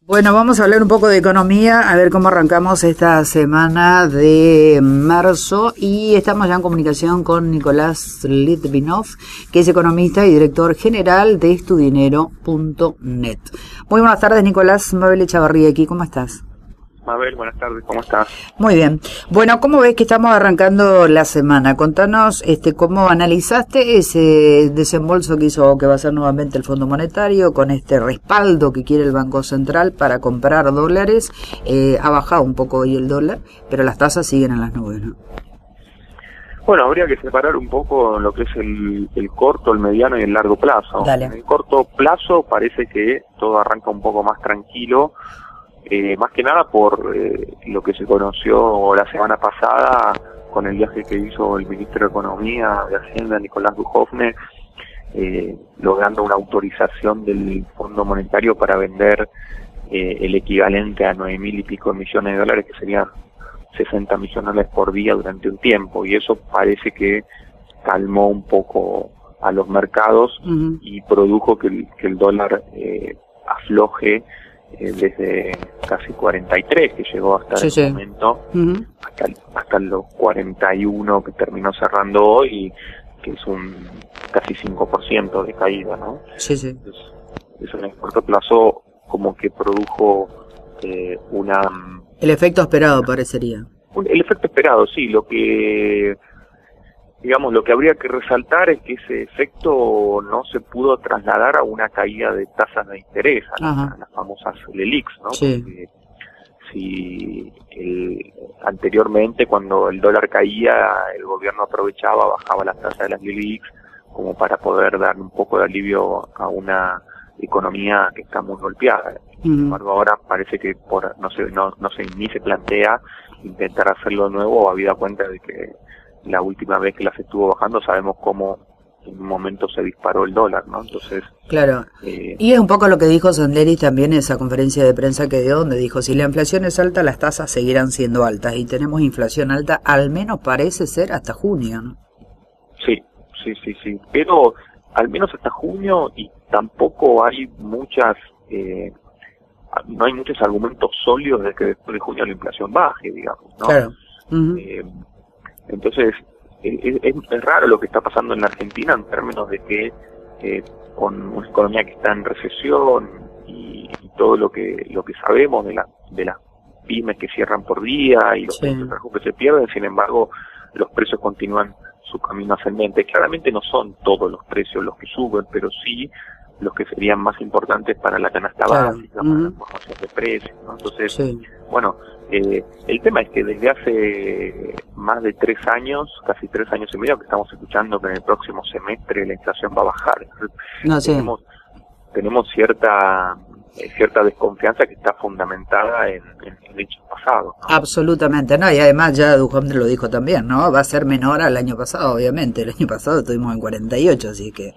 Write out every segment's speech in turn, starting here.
Bueno, vamos a hablar un poco de economía, a ver cómo arrancamos esta semana de marzo, y estamos ya en comunicación con Nicolás Litvinov, que es economista y director general de estudinero.net. Muy buenas tardes, Nicolás. Mabel Echavarría aquí, ¿cómo estás? Mabel, buenas tardes, ¿cómo estás? Muy bien. Bueno, ¿cómo ves que estamos arrancando la semana? Contanos cómo analizaste ese desembolso que va a hacer nuevamente el Fondo Monetario con este respaldo que quiere el Banco Central para comprar dólares. Ha bajado un poco hoy el dólar, pero las tasas siguen en las nubes, ¿no? Bueno, habría que separar un poco lo que es el corto, el mediano y el largo plazo. Dale. En el corto plazo parece que todo arranca un poco más tranquilo, más que nada por lo que se conoció la semana pasada con el viaje que hizo el ministro de Economía de Hacienda, Nicolás Dujovne, logrando una autorización del Fondo Monetario para vender el equivalente a 9.000 y pico millones de dólares, que serían 60 millones por día durante un tiempo, y eso parece que calmó un poco a los mercados y produjo que el dólar afloje desde casi 43 que llegó hasta el momento, hasta los 41 que terminó cerrando hoy, que es un casi 5% de caída, ¿no? Sí. Entonces, eso en el corto plazo como que produjo el efecto esperado parecería. El efecto esperado, sí. Lo que habría que resaltar es que ese efecto no se pudo trasladar a una caída de tasas de interés, a las famosas LELIQs, ¿no? Sí. Porque si anteriormente, cuando el dólar caía, el gobierno aprovechaba, bajaba las tasas de las LELIQs como para poder dar un poco de alivio a una economía que está muy golpeada. Sin embargo, ahora parece que ni se plantea intentar hacerlo de nuevo, habida cuenta de que la última vez que las estuvo bajando sabemos cómo en un momento se disparó el dólar, ¿no? Entonces, claro. Y es un poco lo que dijo Sonderis también en esa conferencia de prensa que dio, donde dijo, si la inflación es alta, las tasas seguirán siendo altas, y tenemos inflación alta, al menos parece ser hasta junio, ¿no? Sí, pero al menos hasta junio, y tampoco hay no hay muchos argumentos sólidos de que después de junio la inflación baje, digamos, ¿no? Claro. Entonces, es raro lo que está pasando en la Argentina en términos de que con una economía que está en recesión y todo lo que sabemos de las pymes que cierran por día y los puestos de trabajo que se pierden, sin embargo, los precios continúan su camino ascendente. Claramente no son todos los precios los que suben, pero sí los que serían más importantes para la canasta básica, para la formación de precios, ¿no? Entonces, bueno, el tema es que desde hace más de 3 años, casi 3 años y medio, que estamos escuchando que en el próximo semestre la inflación va a bajar. Tenemos cierta desconfianza que está fundamentada en hechos pasados, ¿no? Absolutamente, ¿no? Y además ya Dujovne lo dijo también, ¿no? Va a ser menor al año pasado, obviamente. El año pasado estuvimos en 48, así que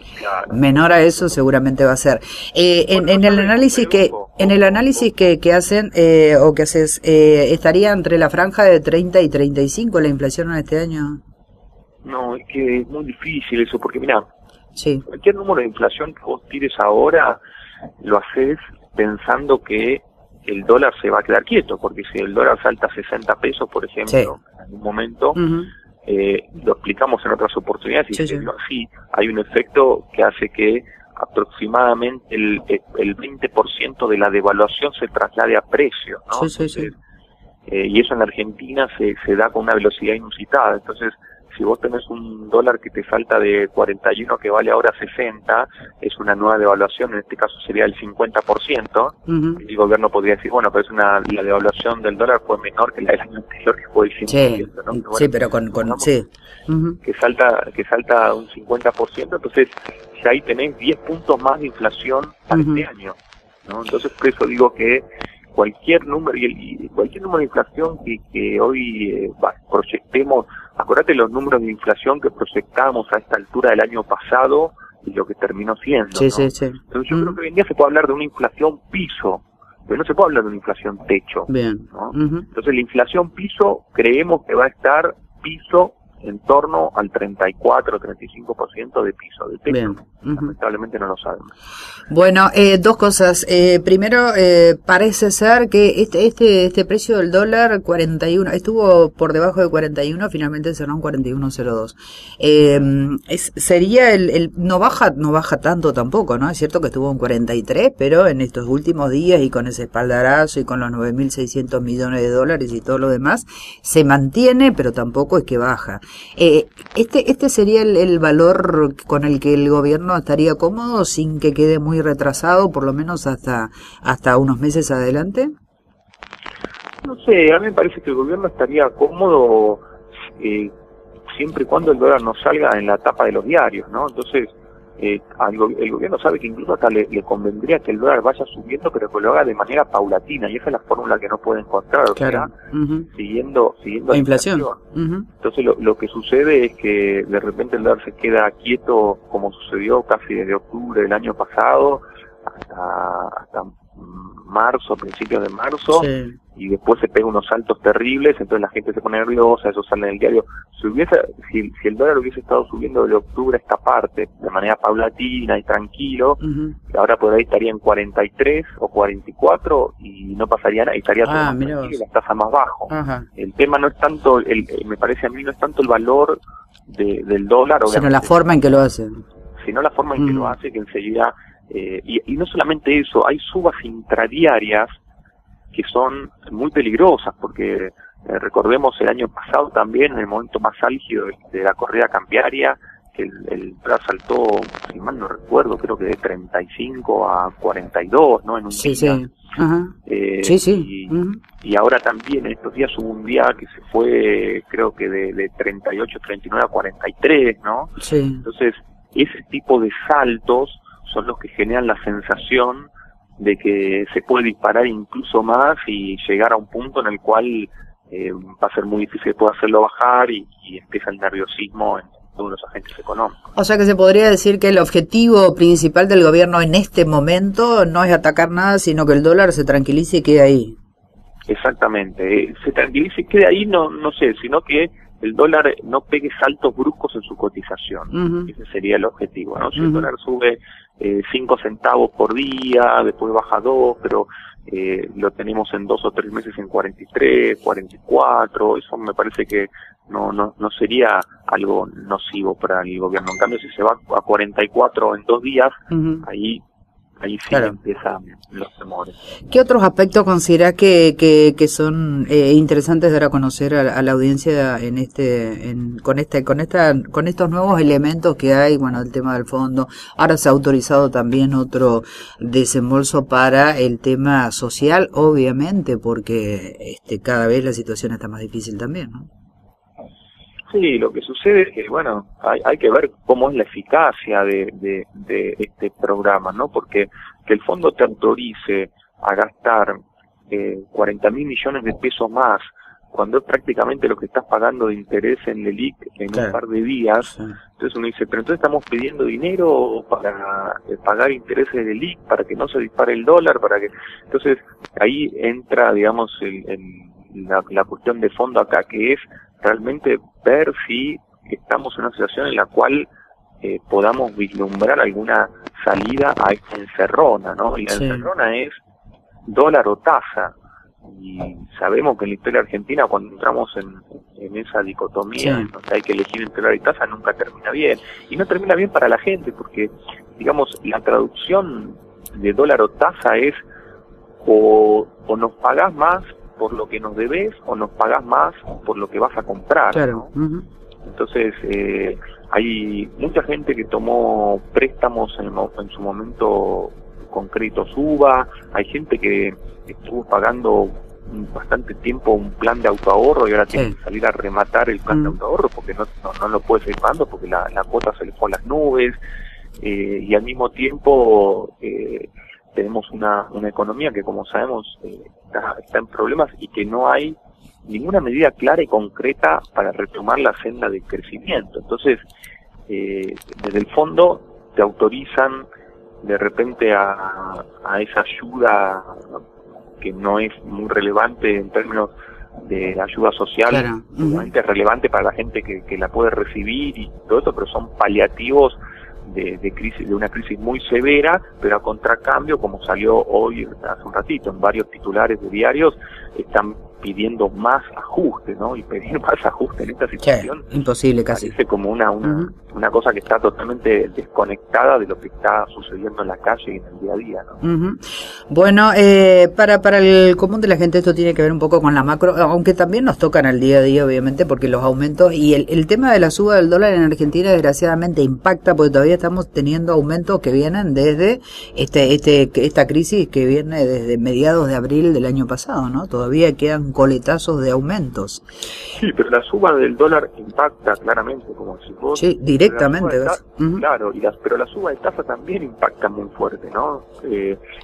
menor a eso seguramente va a ser. En el análisis que hacen o que haces, estaría entre la franja de 30 y 35 la inflación en este año. No, es que es muy difícil eso, porque mira, cualquier número de inflación que vos tires ahora lo haces pensando que el dólar se va a quedar quieto, porque si el dólar salta a 60 pesos, por ejemplo, en algún momento, lo explicamos en otras oportunidades, y así hay un efecto que hace que aproximadamente el 20% de la devaluación se traslade a precio, ¿no? Y eso en la Argentina se da con una velocidad inusitada. Entonces, si vos tenés un dólar que te salta de 41 que vale ahora 60, es una nueva devaluación, en este caso sería el 50%, y el gobierno podría decir, bueno, pero la devaluación del dólar fue menor que la del año anterior, que fue el 5%, ¿no? Pero bueno, que salta un 50%, entonces ya ahí tenés 10 puntos más de inflación para este año, ¿no? Entonces, por eso digo que cualquier número de inflación que hoy proyectemos, acordate los números de inflación que proyectábamos a esta altura del año pasado y lo que terminó siendo, ¿no? Entonces yo creo que hoy en día se puede hablar de una inflación piso, pero no se puede hablar de una inflación techo, ¿no? Entonces la inflación piso creemos que va a estar piso en torno al 34-35% de piso, de techo. Lamentablemente no lo sabemos. Bueno, dos cosas. Primero, parece ser que este precio del dólar 41 estuvo por debajo de 41, finalmente cerró en 41.02. Sería no baja tanto tampoco, ¿no? Es cierto que estuvo en 43, pero en estos últimos días y con ese espaldarazo y con los 9.600 millones de dólares y todo lo demás, se mantiene, pero tampoco es que baja. Este sería el valor con el que el gobierno estaría cómodo sin que quede muy retrasado, por lo menos hasta unos meses adelante. No sé, a mí me parece que el gobierno estaría cómodo siempre y cuando el dólar no salga en la tapa de los diarios, ¿no? Entonces, el gobierno sabe que incluso hasta le convendría que el dólar vaya subiendo, pero que lo haga de manera paulatina, y esa es la fórmula que no puede encontrar, claro. O sea, siguiendo la inflación. Entonces lo que sucede es que de repente el dólar se queda quieto, como sucedió casi desde octubre del año pasado hasta marzo, principios de marzo, sí. Y después se pega unos saltos terribles, entonces la gente se pone nerviosa, eso sale en el diario. Si el dólar hubiese estado subiendo de octubre a esta parte, de manera paulatina y tranquilo, ahora por ahí estaría en 43 o 44 y no pasaría nada, y estaría todo más tranquilo y la tasa más bajo. El tema no es tanto, me parece a mí, no es tanto el valor del dólar, sino la forma en que lo hace. Sino la forma en que lo hace, que enseguida... y no solamente eso, hay subas intradiarias que son muy peligrosas, porque recordemos el año pasado también, en el momento más álgido de la corrida cambiaria, que el dólar saltó, si mal no recuerdo, creo que de 35 a 42, ¿no? En un día. Y ahora también en estos días hubo un día que se fue, creo que de 38, 39 a 43, ¿no? Sí. Entonces, ese tipo de saltos son los que generan la sensación de que se puede disparar incluso más y llegar a un punto en el cual va a ser muy difícil poder hacerlo bajar y empieza el nerviosismo en todos los agentes económicos. O sea que se podría decir que el objetivo principal del gobierno en este momento no es atacar nada, sino que el dólar se tranquilice y quede ahí. Exactamente, se tranquilice y quede ahí, no sé, sino que el dólar no pegue saltos bruscos en su cotización. Ese sería el objetivo, ¿no? Si el dólar sube 5 centavos por día, después baja 2, pero lo tenemos en 2 o 3 meses en 43, 44, eso me parece que no sería algo nocivo para el gobierno. En cambio, si se va a 44 en 2 días, ahí sí, claro, empiezan los temores. ¿Qué otros aspectos considera que son interesantes dar a conocer a la audiencia con estos nuevos elementos que hay? Bueno, el tema del fondo. Ahora se ha autorizado también otro desembolso para el tema social, obviamente, porque cada vez la situación está más difícil también, ¿no? Sí, lo que sucede es que, bueno, hay que ver cómo es la eficacia de este programa, ¿no? Porque que el fondo te autorice a gastar 40.000 millones de pesos más, cuando es prácticamente lo que estás pagando de interés en el IC en un par de días, entonces uno dice, pero entonces estamos pidiendo dinero para pagar intereses del IC, para que no se dispare el dólar, entonces ahí entra, digamos, la cuestión de fondo acá, que es realmente ver si estamos en una situación en la cual podamos vislumbrar alguna salida a esta encerrona, ¿no? Y la encerrona es dólar o tasa, y sabemos que en la historia argentina, cuando entramos en esa dicotomía en donde hay que elegir entre dólar y tasa, nunca termina bien, y no termina bien para la gente, porque, digamos, la traducción de dólar o tasa es o nos pagás más por lo que nos debes o nos pagás más por lo que vas a comprar, claro, ¿no? Entonces hay mucha gente que tomó préstamos en su momento con créditos UVA, hay gente que estuvo pagando bastante tiempo un plan de autoahorro y ahora tiene que salir a rematar el plan de autoahorro porque no lo puede seguir pagando porque la cuota se le fue a las nubes, y al mismo tiempo tenemos una economía que, como sabemos, está en problemas y que no hay ninguna medida clara y concreta para retomar la senda de crecimiento. Entonces, desde el fondo te autorizan de repente a esa ayuda, ¿no?, que no es muy relevante en términos de ayuda social, realmente es relevante para la gente que la puede recibir y todo eso, pero son paliativos crisis, de una crisis muy severa, pero a contracambio, como salió hoy, hace un ratito, en varios titulares de diarios, están pidiendo más ajuste, ¿no? Y pedir más ajuste en esta situación, imposible casi. Parece como una cosa que está totalmente desconectada de lo que está sucediendo en la calle y en el día a día, ¿no? Bueno, para el común de la gente esto tiene que ver un poco con la macro, aunque también nos tocan al día a día, obviamente, porque los aumentos y el tema de la suba del dólar en Argentina desgraciadamente impacta, porque todavía estamos teniendo aumentos que vienen desde esta crisis que viene desde mediados de abril del año pasado, ¿no? Todavía quedan coletazos de aumentos. Sí, pero la suba del dólar impacta claramente, como decís vos. Sí, directamente. Claro, pero la suba de tasa también impacta muy fuerte, ¿no?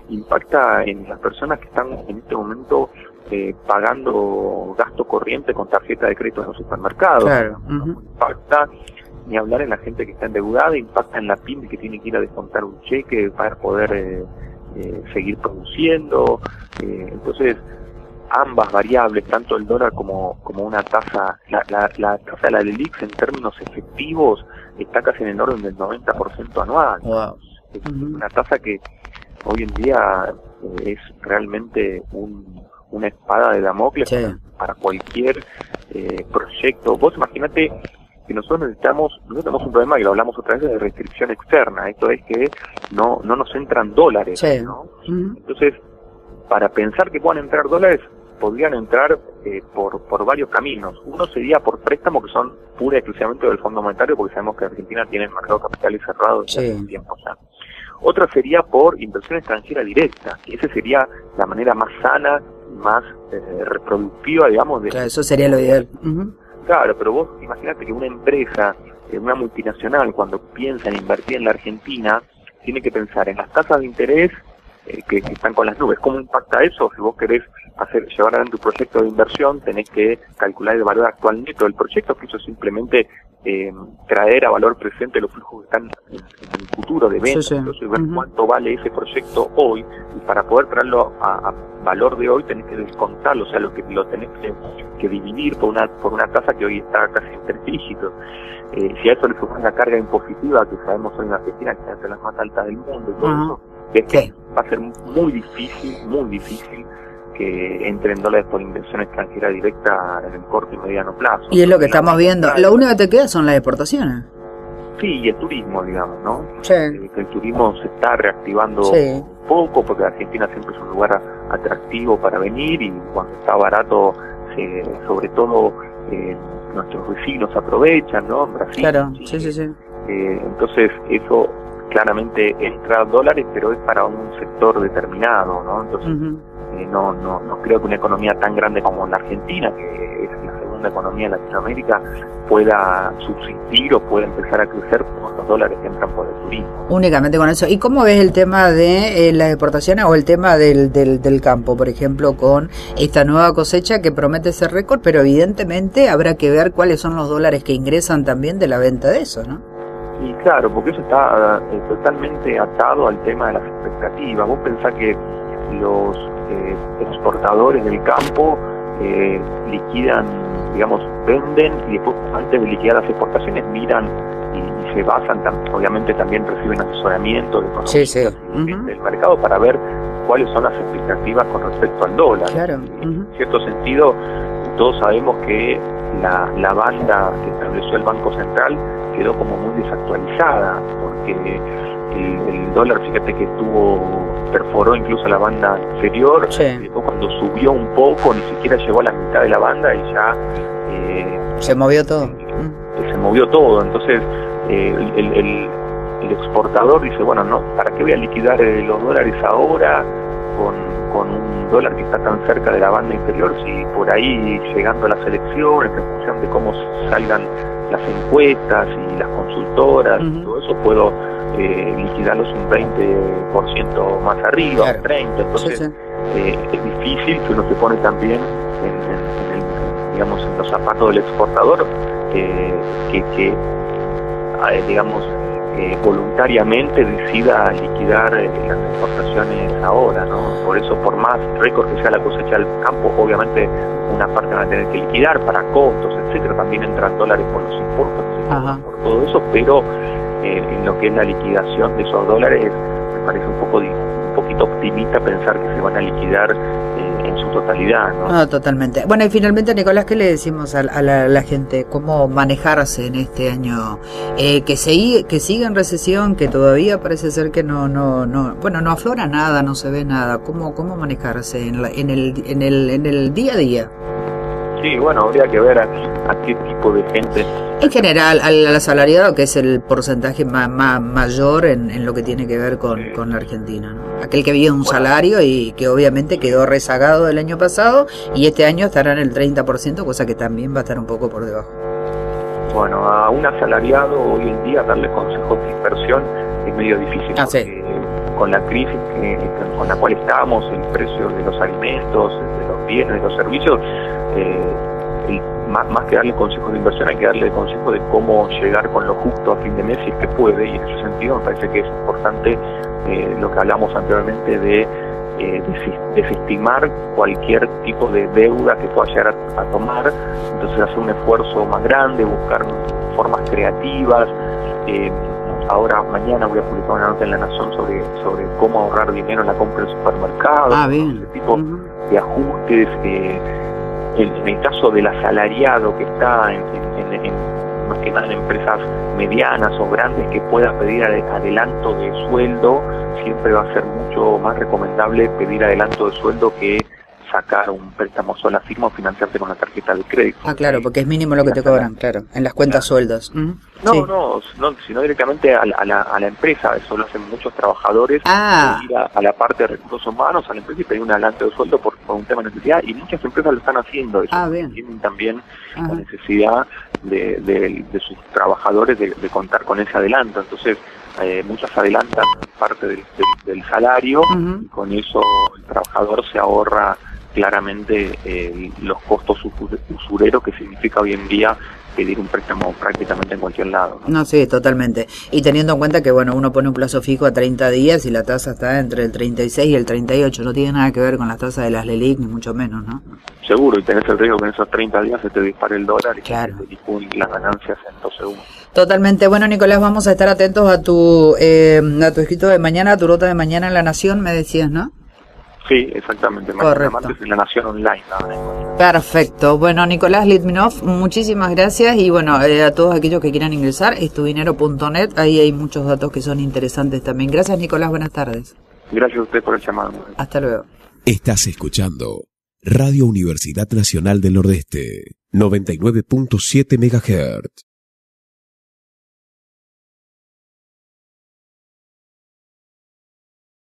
Impacta en las personas que están en este momento pagando gasto corriente con tarjeta de crédito en los supermercados. Claro. Impacta, ni hablar en la gente que está endeudada, impacta en la pyme que tiene que ir a descontar un cheque para poder seguir produciendo. Entonces, ambas variables, tanto el dólar como una tasa, la tasa de la LELIQ en términos efectivos está casi en el orden del 90% anual. Wow. Es una tasa que hoy en día es realmente una espada de Damocles para cualquier proyecto. Vos imaginate que nosotros tenemos un problema, y lo hablamos otra vez, de restricción externa. Esto es que no nos entran dólares, ¿no? Entonces, para pensar que puedan entrar dólares, podrían entrar por varios caminos. Uno sería por préstamos que son pura y exclusivamente del Fondo Monetario, porque sabemos que Argentina tiene el mercado de capitales cerrado desde hace un tiempo ya. Otra sería por inversión extranjera directa, que esa sería la manera más sana, más reproductiva, digamos. Claro, eso sería lo ideal. Claro, pero vos imaginate que una empresa, una multinacional, cuando piensa en invertir en la Argentina, tiene que pensar en las tasas de interés que están con las nubes. ¿Cómo impacta eso? Si vos querés llevar adelante un proyecto de inversión, tenés que calcular el valor actual neto del proyecto, que eso es simplemente traer a valor presente los flujos que están en el futuro de ventas, entonces ver cuánto vale ese proyecto hoy, y para poder traerlo a valor de hoy tenés que descontarlo, o sea, lo tenés que dividir por una tasa que hoy está casi en 3 dígitos. Si a eso le sumas la carga impositiva que sabemos hoy en Argentina, que es de las más altas del mundo y todo eso, es que va a ser muy difícil que entren dólares por inversión extranjera directa en el corto y mediano plazo. Y es lo que estamos viendo. Lo único que te queda son las exportaciones. Sí, y el turismo, digamos, ¿no? Sí. Que el turismo se está reactivando un poco, porque Argentina siempre es un lugar atractivo para venir, y cuando está barato, sobre todo nuestros vecinos aprovechan, ¿no? En Brasil. Claro, sí. Entonces, eso claramente entra dólares, pero es para un sector determinado, ¿no? Entonces, no creo que una economía tan grande como la Argentina, que es la segunda economía de Latinoamérica, pueda subsistir o pueda empezar a crecer con los dólares que entran por el turismo. Únicamente con eso. ¿Y cómo ves el tema de las exportaciones o el tema del campo, por ejemplo, con esta nueva cosecha que promete ser récord, pero evidentemente habrá que ver cuáles son los dólares que ingresan también de la venta de eso, ¿no? Y claro, porque eso está totalmente atado al tema de las expectativas. Vos pensás que los exportadores del campo liquidan, digamos, venden, y después, antes de liquidar las exportaciones, miran y se basan, obviamente también reciben asesoramiento de economistas del mercado para ver cuáles son las expectativas con respecto al dólar. Claro. En cierto sentido, todos sabemos que la banda que estableció el Banco Central quedó como muy desactualizada, porque el dólar, fíjate que perforó incluso la banda inferior, y después cuando subió un poco ni siquiera llegó a la mitad de la banda y ya se movió todo. Se movió todo. Entonces el exportador dice, bueno, no, ¿para qué voy a liquidar los dólares ahora con un dólar que está tan cerca de la banda inferior, si por ahí, llegando a las elecciones, en función de cómo salgan las encuestas y las consultoras y todo eso, puedo liquidarlos un 20% más arriba, un 30%. Entonces es difícil, que uno se pone también digamos, en los zapatos del exportador, que digamos, voluntariamente decida liquidar las exportaciones ahora, ¿no? Por eso, por más récord que sea la cosecha del campo, obviamente una parte van a tener que liquidar para costos, etcétera. También entran dólares por los impuestos, por todo eso, pero en lo que es la liquidación de esos dólares, me parece un poquito optimista pensar que se van a liquidar en su totalidad, ¿no? No, totalmente. Bueno, y finalmente, Nicolás, ¿qué le decimos a la gente? ¿Cómo manejarse en este año que sigue en recesión, que todavía parece ser que no aflora nada, no se ve nada? ¿Cómo manejarse en el día a día? Sí, bueno, habría que ver a qué tipo de gente. En general, al asalariado, que es el porcentaje mayor en lo que tiene que ver con la Argentina, ¿no? Aquel que vive un salario y que obviamente quedó rezagado del año pasado y este año estará en el 30%, cosa que también va a estar un poco por debajo. Bueno, a un asalariado hoy en día darle consejos de inversión es medio difícil. Sí. Con la crisis con la cual estamos, el precio de los alimentos, de los bienes, de los servicios, más que darle consejos de inversión, hay que darle consejos de cómo llegar con lo justo a fin de mes si es que puede, y en ese sentido me parece que es importante lo que hablamos anteriormente de desestimar cualquier tipo de deuda que pueda llegar a tomar, entonces hacer un esfuerzo más grande, buscar formas creativas. Ahora, mañana voy a publicar una nota en La Nación sobre cómo ahorrar dinero en la compra del supermercado, bien. ese tipo de ajustes. En el caso del asalariado que está más que nada en empresas medianas o grandes que pueda pedir adelanto de sueldo, siempre va a ser mucho más recomendable pedir adelanto de sueldo que sacar un préstamo sola firma o financiarte con la tarjeta de crédito. Claro, porque es mínimo lo que te cobran, claro, en las cuentas sueldos. No, sino directamente a la empresa. Eso lo hacen muchos trabajadores, ir a la parte de recursos humanos, a la empresa, y pedir un adelanto de sueldo por un tema de necesidad, y muchas empresas lo están haciendo. Eso tienen también la necesidad de sus trabajadores de contar con ese adelanto. Entonces, muchas adelantan parte del salario, y con eso el trabajador se ahorra claramente los costos usureros que significa hoy en día pedir un préstamo prácticamente en cualquier lado, ¿no? No, sí, totalmente. Y teniendo en cuenta que, bueno, uno pone un plazo fijo a 30 días y la tasa está entre el 36 y el 38, no tiene nada que ver con las tasas de las LELIQ, ni mucho menos, ¿no? Seguro, y tenés el riesgo que en esos 30 días se te dispare el dólar y claro, se te disparen las ganancias en 2 segundos. Totalmente. Bueno, Nicolás, vamos a estar atentos a tu escrito de mañana, a tu nota de mañana en La Nación, me decías, ¿no? Sí, exactamente. Correcto. Martes en La Nación Online. ¿no? Perfecto. Bueno, Nicolás Litvinov, muchísimas gracias. Y bueno, a todos aquellos que quieran ingresar, estudinero.net, ahí hay muchos datos que son interesantes también. Gracias, Nicolás, buenas tardes. Gracias a usted por el llamado. Hasta luego. Estás escuchando Radio Universidad Nacional del Nordeste, 99.7 MHz.